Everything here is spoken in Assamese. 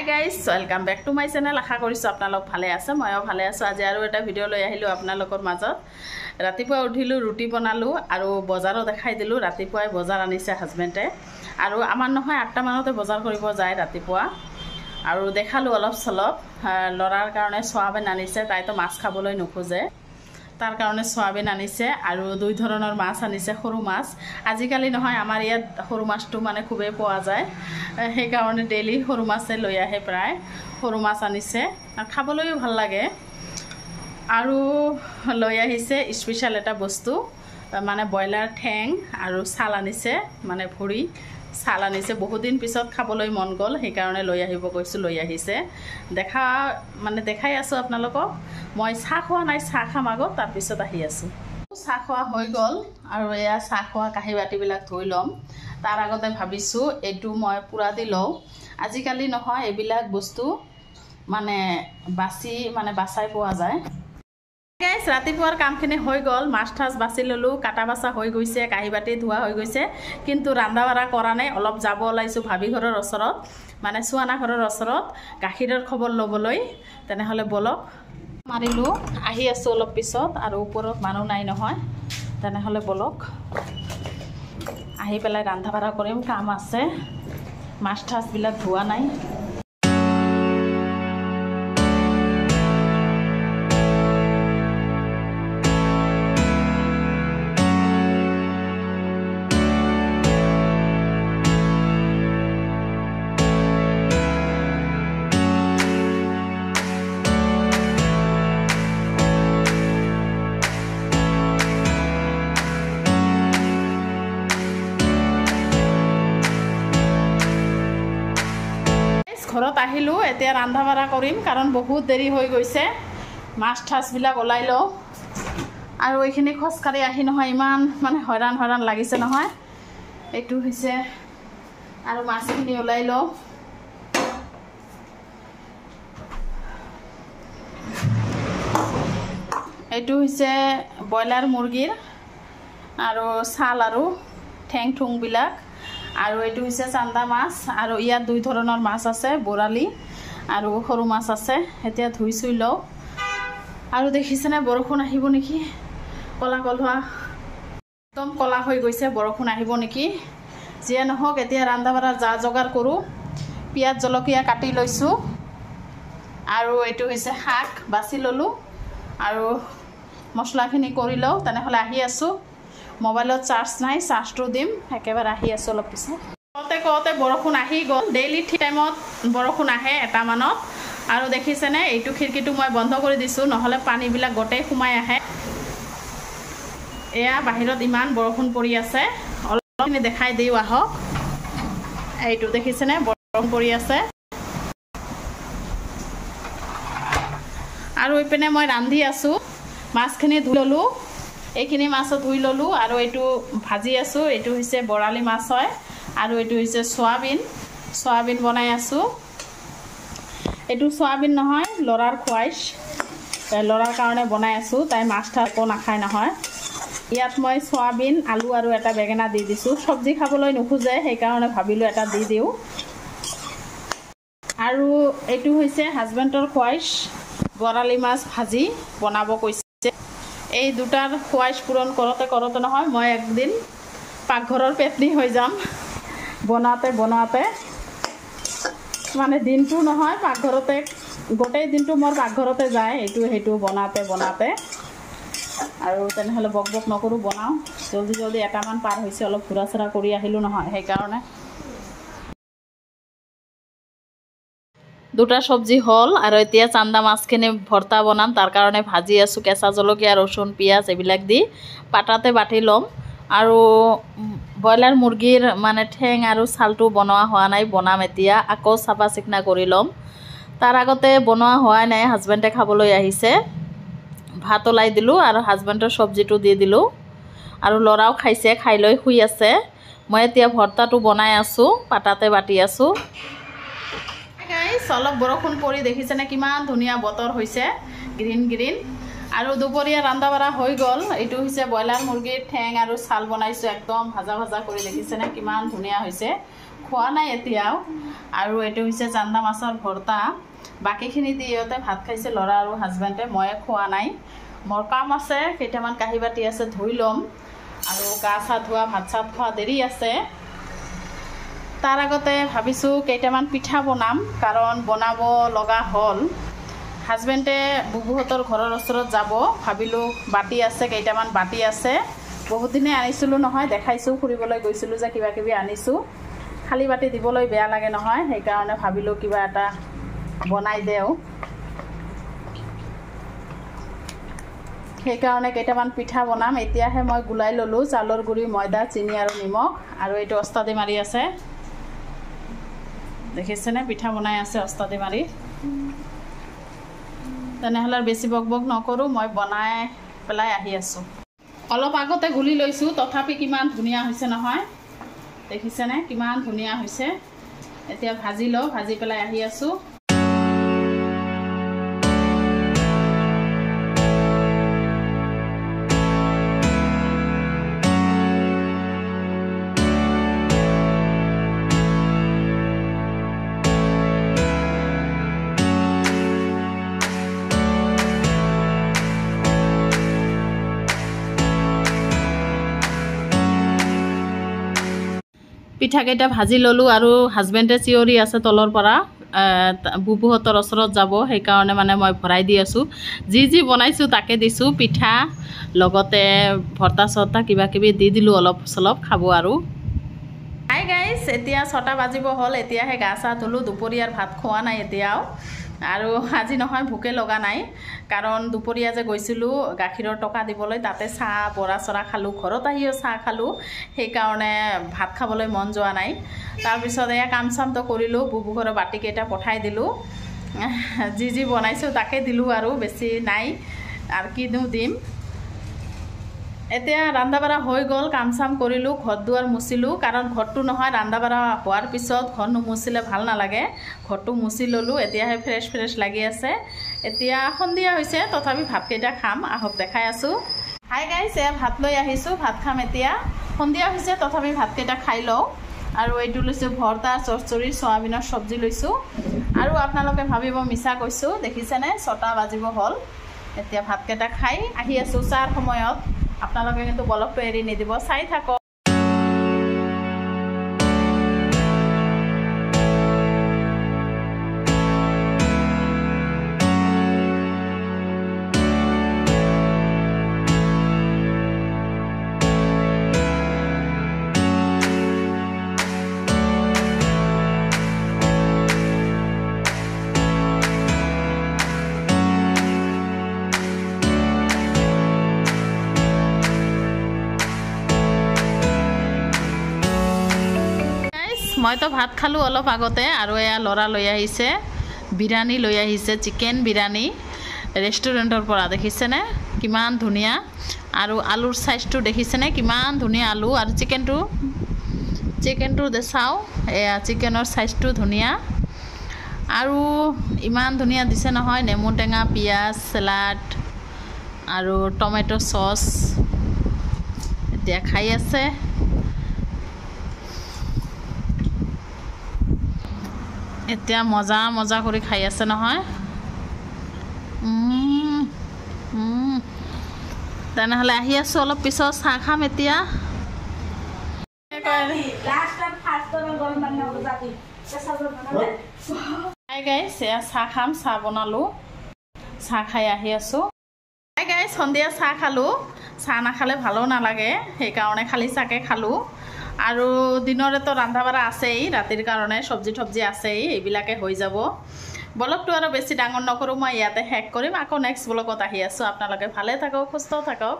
guys, welcome back to my channel. আশা কৰিছো আপোনালোক ভালে আছে ময়ো ভালে আছো আজি আৰু এটা ভিডিও লৈ আহিলো আপোনালোকৰ মাজত ৰাতিপুৱা উঠিলো ৰুটি বনালো আৰু বজাৰো দেখাই দিলো ৰাতিপুৱাই বজাৰ আনিছে হাজবেণ্ডে আৰু আমাৰ নহয় 8টা মানতে বজাৰ কৰিব যায় ৰাতিপুৱা আৰু দেখালো অলপ সলপ লৰাৰ কাৰণে সোয়াবিন আনিছে তাইতো মাছ খাবলৈ নোখোজে তাৰ কাৰণে সোয়াবিন আনিছে আৰু দুই ধৰণৰ মাছ আনিছে সৰু মাছ আজিকালি নহয় আমাৰ ইয়াত সৰু মাছটো মানে খুবেই পোৱা যায় সেই কাৰণে ডেইলি সৰু মাছে লৈ আহে প্ৰায় সৰু মাছ আনিছে আৰু খাবলৈও ভাল লাগে আৰু লৈ আহিছে স্পেশাল এটা বস্তু মানে বয়লাৰ ঠেং আৰু ছাল আনিছে মানে ভৰি ছাল আনিছে বহুত দিন পিছত খাবলৈ মন গল সেই কাৰণে লৈ আহিব কৈছো লৈ আহিছে দেখাই আছো আপোনালোকক মই চাহ খোৱা নাই চাহ খাম আগত তাৰ পিছত আহি আছো চাহ খোৱা হৈ গল আৰু এয়া চাহ খোৱা কাহি বাটি বিলাক ধুই লম তাৰ আগতে ভাবিছো এটু মই পুৰা দি লও আজিকালি নহয় এবিলাক বস্তু মানে বাছাই পোৱা যায় guys ৰাতিপুৱাৰ কামখিনি হৈ গল মাছ ঠাছ বাছি ললো কাটা বাছা হৈ গৈছে কাহি বাটি ধোৱা হৈ গৈছে কিন্তু ৰান্ধা বাৰা কৰা নাই অলপ যাব ওলাইছো ভাবি ঘৰৰ ওচৰত মানে সুৱানা ঘৰৰ ওচৰত গাখীৰৰ খবৰ লবলৈ তেনেহলে বলক মাৰিলো আহি আছো অলপ পিছত আৰু ওপৰত মানুহ নাই নহয় তেনেহলে বলক আহি পেলাই ৰান্ধা বাৰা কৰিম কাম আছে মাছ ঠাছ বিলাক ধোৱা নাই ঘৰত আহিলো এতিয়া ৰান্ধা বাৰা কৰিম কাৰণ বহুত দেৰি হৈ গৈছে মাছ ঠাছ বিলাক ওলাই লও আৰু এইখিনি খসকাৰি আহি নহয় ইমান মানে হৰান লাগিছে নহয় এটু হৈছে আৰু মাছখিনি ওলাই লও এটু হৈছে বয়লাৰ মুৰ্গীৰ আৰু ছাল আৰু ঠেং ঠুং বিলাক আৰু এটু হৈছে চান্দা মাছ আৰু ইয়াত দুই ধৰণৰ মাছ আছে বৰালি আৰু সৰু মাছ আছে এতিয়া ধুই সুই লও আৰু দেখিছেনে বৰষুণ আহিব নেকি কলা কলৱা একদম কলা হৈ গৈছে বৰষুণ আহিব নেকি যে নহক এতিয়া ৰান্ধা বাৰা যা জগাৰ কৰো পিয়াজ জলকীয়া কাটি লৈছো আৰু এটু হৈছে শাক বাছি ললো আৰু মছলাখিনি কৰি লও তেনেহলে আহি আছো মোবাইলত চাৰ্জ নাই চাৰ্জটো দিম একেবাৰে আহি আছো অলপ পিছত কতে বৰষুণ আহি গল ডেইলি টাইমত বৰষুণ আহে এটা মানত আৰু দেখিছেনে এইটো খিৰকিটো মই বন্ধ কৰি দিছো নহলে পানী বিলাক গটে খুমাই আহে এয়া বাহিৰত ইমান বৰষুণ পৰি আছে অলপখিনি দেখাই দিও আহক এইটো দেখিছেনে বৰষুণ পৰি আছে আৰু ইপিনে মই ৰান্ধি আছো মাছখিনি ধুই ললো এইখিনি মাছ ধুই ললো আৰু এইটো ভাজি আছো এইটো হৈছে বৰালি মাছ হয় আৰু এইটো হৈছে সোয়াবিন বনাই আছো এইটো সোয়াবিন নহয় লৰাৰ খোৱাইছ লৰাৰ কাৰণে বনাই আছো তাই মাছ থাকো নাখায় নহয় ইয়াত মই সোয়াবিন আলু আৰু এটা বেগেনা দি দিছো সবজি খাবলৈ নোখোজে সেই কাৰণে ভাবিলো এটা দি দিও আৰু এইটো হৈছে হাজবেণ্ডৰ খোৱাইছ বৰালি মাছ ভাজি বনাব কৈছে এই দুটাৰ খোৱাইছ পূৰণ কৰোতে নহয় মই একদিন পাকঘৰৰ পেটনি হৈ যাম বনাতে মানে দিনটো নহয় পাকঘৰতে গোটেই দিনটো মোৰ পাকঘৰতে যায় এইটো বনাতে আৰু তেনেহলে বক নকৰো বনাও জলদি এটামান পাৰ হৈছে অলপ ঘুৰা চৰা কৰি আহিলো নহয় সেই কাৰণে দুটা সবজি হল আৰু এতিয়া চান্দা মাছখিনি ভৰ্তা বনাম তাৰ কাৰণে ভাজি আছো কেঁচা জলকীয়া ৰসুন পিয়াজ এবিলাক দি পাটাতে বাটি লম আৰু বয়লাৰ মুৰ্গীৰ মানে ঠেং আৰু ছালটো বনোৱা হোৱা নাই বনাম এতিয়া আকৌ চাফা চিকনা কৰি লম তাৰ আগতে বনোৱা হোৱা নাই হাজবেণ্ডে খাবলৈ আহিছে ভাত ওলাই দিলো আৰু হাজবেণ্ডৰ সবজিটো দি দিলো আৰু লৰাও খাইছে খাই লৈ শুই আছে মই এতিয়া ভৰ্তাটো বনাই আছো পাটাতে বাটি আছো অলপ বৰষুণ পৰি দেখিছেনে কিমান ধুনীয়া বতৰ হৈছে গ্ৰীণ আৰু দুপৰীয়া ৰান্ধা বাৰা হৈ গল এইটো হৈছে বয়লাৰ মুৰ্গীৰ ঠেং আৰু ছাল বনাইছো একদম ভাজা কৰি দেখিছেনে কিমান ধুনীয়া হৈছে খোৱা নাই এতিয়াও আৰু এইটো হৈছে জান্দা মাছৰ ভৰ্তা বাকীখিনি দি ইহঁতে ভাত খাইছে ল'ৰা আৰু হাজবেণ্ডে মই খোৱা নাই মোৰ কাম আছে কেইটামান কাঁহী বাতি আছে ধুই ল'ম আৰু গা চা ধোৱা ভাত চাত খোৱা দেৰি আছে তাৰ আগতে ভাবিছোঁ কেইটামান পিঠা বনাম কাৰণ বনাব লগা হ'ল হাজবেণ্ডে বুবুহঁতৰ ঘৰৰ ওচৰত যাব ভাবিলোঁ বাতি আছে কেইটামান বাতি আছে বহুত দিনে আনিছিলোঁ নহয় দেখাইছোঁ ফুৰিবলৈ গৈছিলোঁ যে কিবা কিবি আনিছোঁ খালী বাতি দিবলৈ বেয়া লাগে নহয় সেইকাৰণে ভাবিলোঁ কিবা এটা বনাই দেও সেইকাৰণে কেইটামান পিঠা বনাম এতিয়াহে মই গুলাই ল'লোঁ চাউলৰ গুড়ি ময়দা চেনি আৰু নিমখ আৰু এইটো অস্তাদি মাৰি আছে দেখিছেনে পিঠা বনাই আছে অস্তাদি মাৰি তেনেহ'লে বেছি বক বক নকৰোঁ মই বনাই পেলাই আহি আছোঁ অলপ আগতে গুলি লৈছোঁ তথাপি কিমান ধুনীয়া হৈছে নহয় দেখিছেনে কিমান ধুনীয়া হৈছে এতিয়া ভাজি লওঁ ভাজি পেলাই আহি আছোঁ পিঠাকেইটা ভাজি ল'লোঁ আৰু হাজবেণ্ডে চিঞৰি আছে তলৰ পৰা বুবুহঁতৰ ওচৰত যাব সেইকাৰণে মানে মই ভৰাই দি আছোঁ যি বনাইছোঁ তাকে দিছোঁ পিঠা লগতে ভৰ্তা চৰ্তা কিবা কিবি দি দিলোঁ অলপ চলপ খাব আৰু হাই গাইছ এতিয়া 6টা বাজিব হ'ল এতিয়াহে গা চা ধুলোঁ দুপৰীয়াৰ ভাত খোৱা নাই এতিয়াও আৰু আজি নহয় ভোকে লগা নাই কাৰণ দুপৰীয়া যে গৈছিলোঁ গাখীৰৰ টকা দিবলৈ তাতে চাহ বৰা চৰা খালোঁ ঘৰত আহিও চাহ খালোঁ সেইকাৰণে ভাত খাবলৈ মন যোৱা নাই তাৰপিছত এয়া কাম চামটো কৰিলোঁ বুবুঘৰৰ বাটিকেইটা পঠাই দিলোঁ যি বনাইছোঁ তাকে দিলোঁ আৰু বেছি নাই আৰু কিনো দিম এতিয়া ৰান্ধা বাঢ়া হৈ গ'ল কাম চাম কৰিলোঁ ঘৰ দুৱাৰ মুচিলোঁ কাৰণ ঘৰটো নহয় ৰান্ধা বাঢ়া হোৱাৰ পিছত ঘৰ নুমুচিলে ভাল নালাগে ঘৰটো মুচি ল'লোঁ এতিয়াহে ফ্ৰেছ লাগি আছে এতিয়া সন্ধিয়া হৈছে তথাপি ভাতকেইটা খাম আহক দেখাই আছোঁ হাই গাইছ এয়া ভাত লৈ আহিছোঁ ভাত খাম এতিয়া সন্ধিয়া হৈছে তথাপি ভাতকেইটা খাই লওঁ আৰু এইটো লৈছোঁ ভৰ্তা চৰচৰি চয়াবিনৰ চব্জি লৈছোঁ আৰু আপোনালোকে ভাবিব মিছা কৈছোঁ দেখিছেনে 6টা বাজিব হ'ল এতিয়া ভাতকেইটা খাই আহি আছোঁ চাৰ সময়ত আপোনালোকে কিন্তু বলকটো এৰি নিদিব চাই থাকক মইতো ভাত খালোঁ অলপ আগতে আৰু এয়া ল'ৰা লৈ আহিছে বিৰিয়ানী লৈ আহিছে চিকেন বিৰিয়ানী ৰেষ্টুৰেণ্টৰ পৰা দেখিছেনে কিমান ধুনীয়া আৰু আলুৰ সাইজটো দেখিছেনে কিমান ধুনীয়া আলু আৰু চিকেনটো চাওঁ এয়া চিকেনৰ সাইজটো ধুনীয়া আৰু ইমান ধুনীয়া দিছে নহয় নেমু টেঙা পিঁয়াজ সালাড আৰু টমেটো চচ এতিয়া খাই আছে এতিয়া মজা কৰি খাই আছে নহয় তেনেহ'লে আহি আছোঁ অলপ পিছত চাহ খাম এতিয়া হাই গাইছ এয়া চাহ খাম চাহ বনালোঁ চাহ খাই আহি আছোঁ হাই গাইছ সন্ধিয়া চাহ খালোঁ চাহ নাখালে ভালো নালাগে সেইকাৰণে খালি চাহকে খালোঁ আৰু দিনৰেতো ৰান্ধা বাঢ়া আছেই ৰাতিৰ কাৰণে চব্জি আছেই এইবিলাকে হৈ যাব ব্লগটো আৰু বেছি ডাঙৰ নকৰোঁ মই ইয়াতে শেষ কৰিম আকৌ নেক্সট ব্লগত আহি আছোঁ আপোনালোকে ভালে থাকক সুস্থ থাকক